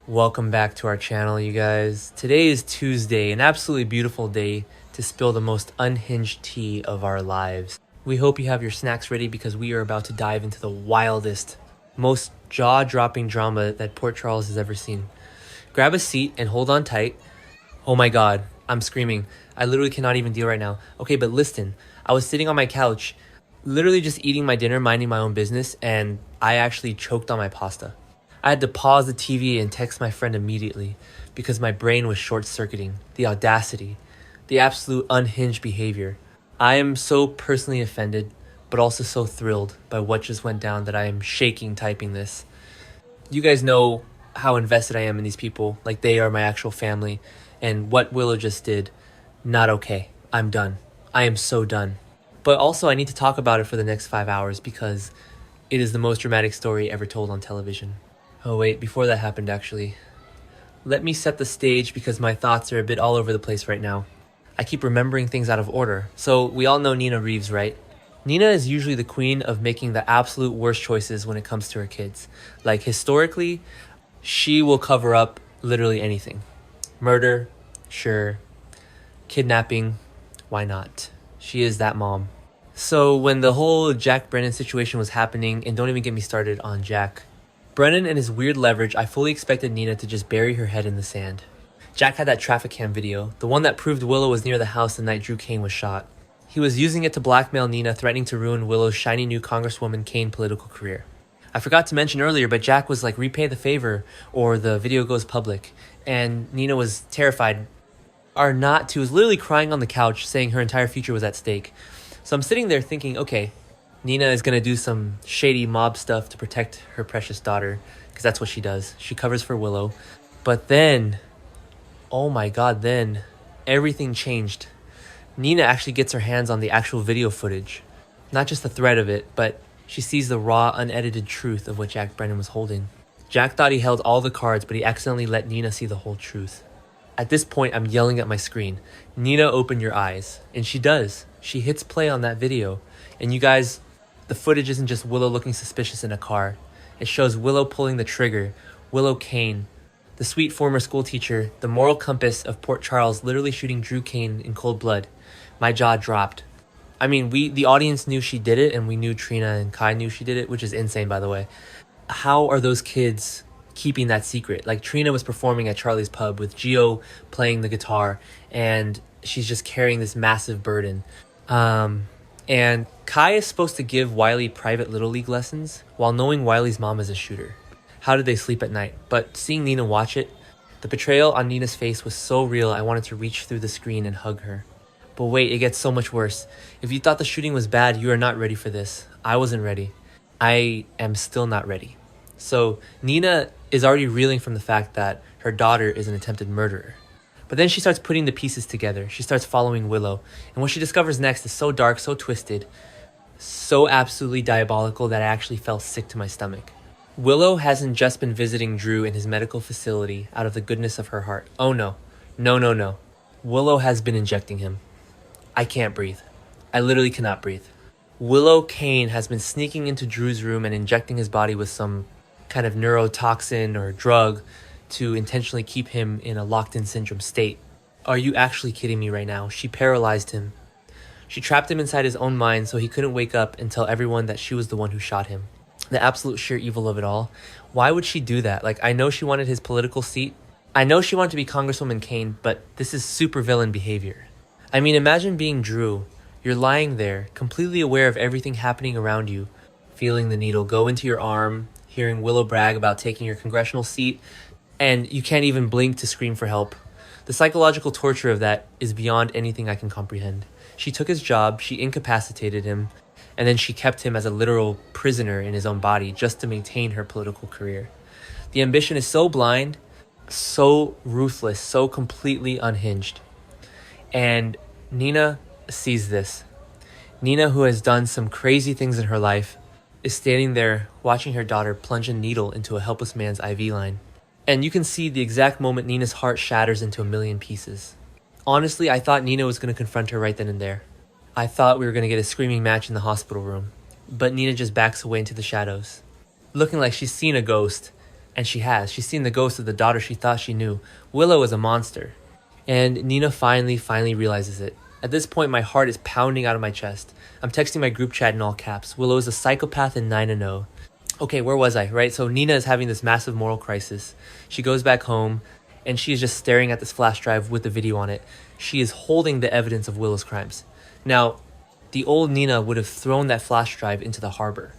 Welcome back to our channel, you guys. Today is Tuesday, an absolutely beautiful day to spill the most unhinged tea of our lives. We hope you have your snacks ready because we are about to dive into the wildest, most jaw-dropping drama that Port Charles has ever seen. Grab a seat and hold on tight. Oh my god, I'm screaming. I literally cannot even deal right now. Okay, but listen, I was sitting on my couch, literally just eating my dinner, minding my own business, and I actually choked on my pasta. I had to pause the TV and text my friend immediately because my brain was short-circuiting. The audacity, the absolute unhinged behavior. I am so personally offended, but also so thrilled by what just went down that I am shaking typing this. You guys know how invested I am in these people, like they are my actual family, and what Willow just did, not okay. I'm done. I am so done. But also I need to talk about it for the next 5 hours because it is the most dramatic story ever told on television. Oh wait, before that happened actually, let me set the stage because my thoughts are a bit all over the place right now. I keep remembering things out of order. So we all know Nina Reeves, right? Nina is usually the queen of making the absolute worst choices when it comes to her kids. Like historically, she will cover up literally anything. Murder, sure. Kidnapping, why not? She is that mom. So when the whole Jack Brennan situation was happening, and don't even get me started on Jack Brennan and his weird leverage, I fully expected Nina to just bury her head in the sand. Jack had that traffic cam video, the one that proved Willow was near the house the night Drew Kane was shot. He was using it to blackmail Nina, threatening to ruin Willow's shiny new Congresswoman Kane political career. I forgot to mention earlier, but Jack was like, repay the favor or the video goes public. And Nina was terrified, or not to, was literally crying on the couch saying her entire future was at stake. So I'm sitting there thinking, okay, Nina is going to do some shady mob stuff to protect her precious daughter, because that's what she does. She covers for Willow. But then, oh my god, then everything changed. Nina actually gets her hands on the actual video footage. Not just the thread of it, but she sees the raw, unedited truth of what Jack Brennan was holding. Jack thought he held all the cards, but he accidentally let Nina see the whole truth. At this point, I'm yelling at my screen, Nina, open your eyes. And she does. She hits play on that video. And you guys, the footage isn't just Willow looking suspicious in a car. It shows Willow pulling the trigger, Willow Kane, the sweet former school teacher, the moral compass of Port Charles, literally shooting Drew Kane in cold blood. My jaw dropped. I mean, the audience knew she did it, and we knew Trina and Kai knew she did it, which is insane, by the way. How are those kids keeping that secret? Like, Trina was performing at Charlie's Pub with Gio playing the guitar, and she's just carrying this massive burden. And Kai is supposed to give Wiley private Little League lessons while knowing Wiley's mom is a shooter. How did they sleep at night? But seeing Nina watch it, the betrayal on Nina's face was so real I wanted to reach through the screen and hug her. But wait, it gets so much worse. If you thought the shooting was bad, you are not ready for this. I wasn't ready. I am still not ready. So Nina is already reeling from the fact that her daughter is an attempted murderer. But then she starts putting the pieces together. She starts following Willow. And what she discovers next is so dark, so twisted, so absolutely diabolical that I actually felt sick to my stomach. Willow hasn't just been visiting Drew in his medical facility out of the goodness of her heart. Oh no. No, no, no. Willow has been injecting him. I can't breathe. I literally cannot breathe. Willow Kane has been sneaking into Drew's room and injecting his body with some kind of neurotoxin or drug to intentionally keep him in a locked-in syndrome state. Are you actually kidding me right now? She paralyzed him. She trapped him inside his own mind so he couldn't wake up and tell everyone that she was the one who shot him. The absolute sheer evil of it all. Why would she do that? Like, I know she wanted his political seat. I know she wanted to be Congresswoman Kane, but this is supervillain behavior. I mean, imagine being Drew. You're lying there, completely aware of everything happening around you, feeling the needle go into your arm, hearing Willow brag about taking your congressional seat, and you can't even blink to scream for help. The psychological torture of that is beyond anything I can comprehend. She took his job, she incapacitated him, and then she kept him as a literal prisoner in his own body just to maintain her political career. The ambition is so blind, so ruthless, so completely unhinged. And Nina sees this. Nina, who has done some crazy things in her life, is standing there watching her daughter plunge a needle into a helpless man's IV line. And you can see the exact moment Nina's heart shatters into a million pieces. Honestly, I thought Nina was going to confront her right then and there. I thought we were going to get a screaming match in the hospital room. But Nina just backs away into the shadows, looking like she's seen a ghost, And she has. She's seen the ghost of the daughter she thought she knew. Willow is a monster. And Nina finally realizes it. At this point, my heart is pounding out of my chest. I'm texting my group chat in all caps. Willow is a psychopath and 9-0. Okay, where was I, right? So Nina is having this massive moral crisis. She goes back home, and she is just staring at this flash drive with the video on it. She is holding the evidence of Willow's crimes. Now, the old Nina would have thrown that flash drive into the harbor.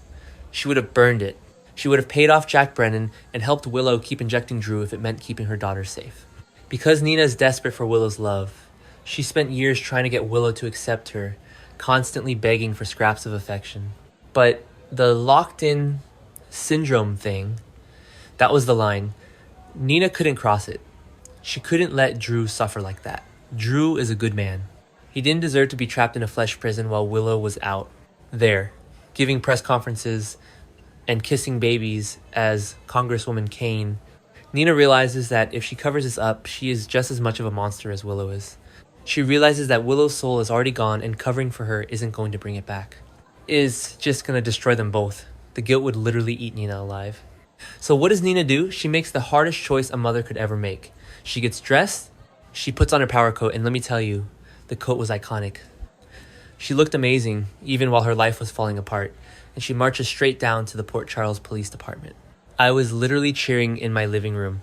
She would have burned it. She would have paid off Jack Brennan and helped Willow keep injecting Drew if it meant keeping her daughter safe. Because Nina is desperate for Willow's love, she spent years trying to get Willow to accept her, constantly begging for scraps of affection. But the locked-in syndrome thing, that was the line. Nina couldn't cross it. She couldn't let Drew suffer like that. Drew is a good man. He didn't deserve to be trapped in a flesh prison while Willow was out there, giving press conferences and kissing babies as Congresswoman Kane. Nina realizes that if she covers this up, she is just as much of a monster as Willow is. She realizes that Willow's soul is already gone and covering for her isn't going to bring it back. It is just going to destroy them both. The guilt would literally eat Nina alive. So what does Nina do? She makes the hardest choice a mother could ever make. She gets dressed, she puts on her power coat, and let me tell you, the coat was iconic. She looked amazing, even while her life was falling apart, and she marches straight down to the Port Charles Police Department. I was literally cheering in my living room.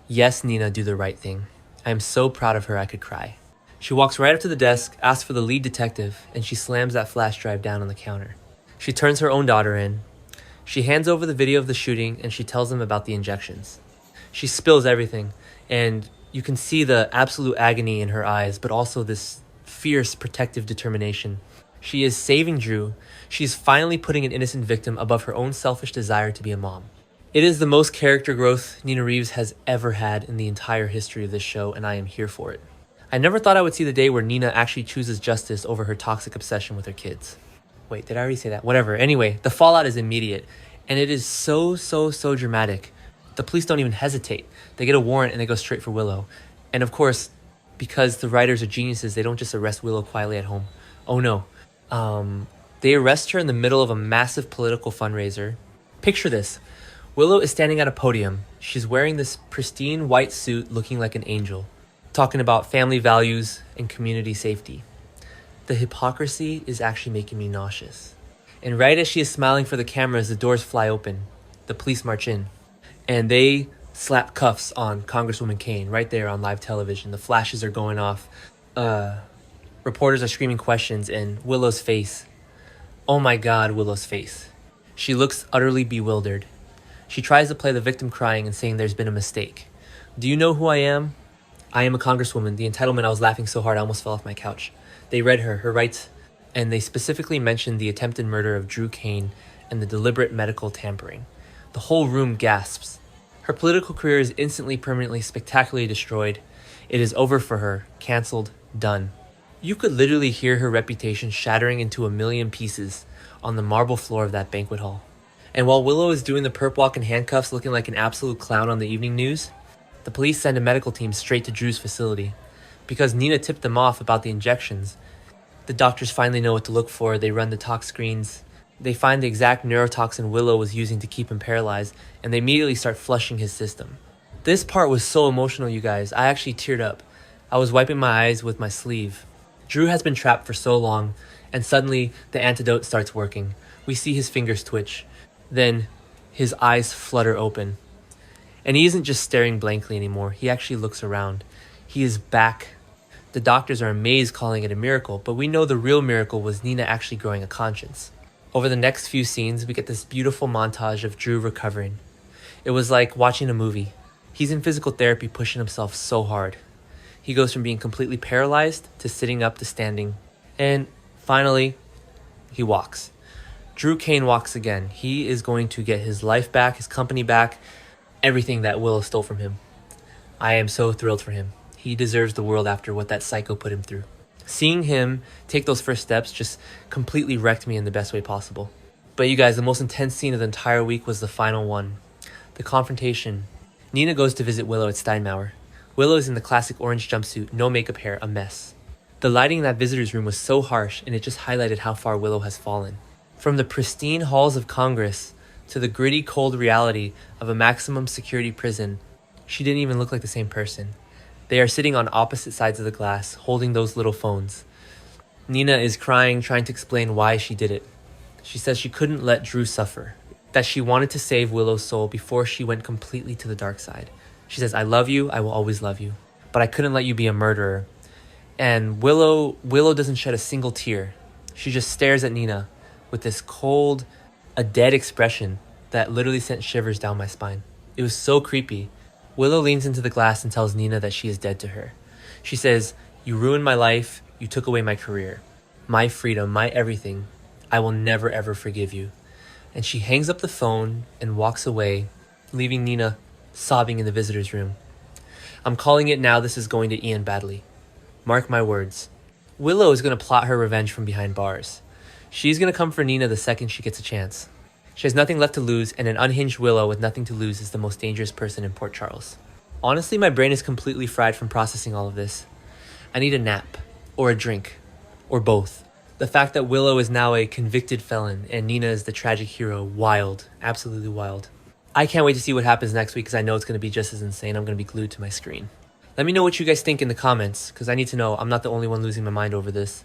Yes, Nina, do the right thing. I am so proud of her I could cry. She walks right up to the desk, asks for the lead detective, and she slams that flash drive down on the counter. She turns her own daughter in. She hands over the video of the shooting, and she tells them about the injections. She spills everything, and you can see the absolute agony in her eyes, but also this fierce protective determination. She is saving Drew. She's finally putting an innocent victim above her own selfish desire to be a mom. It is the most character growth Nina Reeves has ever had in the entire history of this show, and I am here for it. I never thought I would see the day where Nina actually chooses justice over her toxic obsession with her kids. Wait, did I already say that? Whatever. Anyway, the fallout is immediate, and it is so dramatic. The police don't even hesitate. They get a warrant and they go straight for Willow. And of course, because the writers are geniuses, they don't just arrest Willow quietly at home. Oh no. They arrest her in the middle of a massive political fundraiser. Picture this. Willow is standing at a podium. She's wearing this pristine white suit looking like an angel, talking about family values and community safety. The hypocrisy is actually making me nauseous. And right as she is smiling for the cameras, the doors fly open. The police march in. And they slap cuffs on Congresswoman Kane right there on live television. The flashes are going off. Reporters are screaming questions, and Willow's face. Oh my God, Willow's face. She looks utterly bewildered. She tries to play the victim crying and saying there's been a mistake. Do you know who I am? I am a congresswoman. The entitlement, I was laughing so hard I almost fell off my couch. They read her rights, and they specifically mentioned the attempted murder of Drew Kane and the deliberate medical tampering. The whole room gasps. Her political career is instantly, permanently, spectacularly destroyed. It is over for her. Cancelled. Done. You could literally hear her reputation shattering into a million pieces on the marble floor of that banquet hall. And while Willow is doing the perp walk in handcuffs looking like an absolute clown on the evening news, the police send a medical team straight to Drew's facility. Because Nina tipped them off about the injections, the doctors finally know what to look for. They run the tox screens. They find the exact neurotoxin Willow was using to keep him paralyzed, and they immediately start flushing his system. This part was so emotional, you guys. I actually teared up. I was wiping my eyes with my sleeve. Drew has been trapped for so long, and suddenly the antidote starts working. We see his fingers twitch. Then his eyes flutter open. And he isn't just staring blankly anymore. He actually looks around. He is back. The doctors are amazed, calling it a miracle, but we know the real miracle was Nina actually growing a conscience. Over the next few scenes, we get this beautiful montage of Drew recovering. It was like watching a movie. He's in physical therapy, pushing himself so hard. He goes from being completely paralyzed to sitting up to standing. And finally, he walks. Drew Kane walks again. He is going to get his life back, his company back, everything that Willow stole from him. I am so thrilled for him. He deserves the world after what that psycho put him through. Seeing him take those first steps just completely wrecked me in the best way possible. But you guys, the most intense scene of the entire week was the final one. The confrontation. Nina goes to visit Willow at Steinmauer. Willow is in the classic orange jumpsuit, no makeup hair, a mess. The lighting in that visitor's room was so harsh, and it just highlighted how far Willow has fallen. From the pristine halls of Congress to the gritty, cold reality of a maximum security prison, she didn't even look like the same person. They are sitting on opposite sides of the glass, holding those little phones. Nina is crying, trying to explain why she did it. She says she couldn't let Drew suffer, that she wanted to save Willow's soul before she went completely to the dark side. She says, I love you, I will always love you, but I couldn't let you be a murderer. And Willow doesn't shed a single tear. She just stares at Nina with this cold, a dead expression that literally sent shivers down my spine. It was so creepy. Willow leans into the glass and tells Nina that she is dead to her. She says, you ruined my life, you took away my career, my freedom, my everything. I will never ever forgive you. And she hangs up the phone and walks away, leaving Nina sobbing in the visitor's room. I'm calling it now, this is going to end badly. Mark my words. Willow is going to plot her revenge from behind bars. She's going to come for Nina the second she gets a chance. She has nothing left to lose, and an unhinged Willow with nothing to lose is the most dangerous person in Port Charles. Honestly, my brain is completely fried from processing all of this. I need a nap, or a drink, or both. The fact that Willow is now a convicted felon and Nina is the tragic hero, wild, absolutely wild. I can't wait to see what happens next week because I know it's going to be just as insane. I'm going to be glued to my screen. Let me know what you guys think in the comments because I need to know. I'm not the only one losing my mind over this.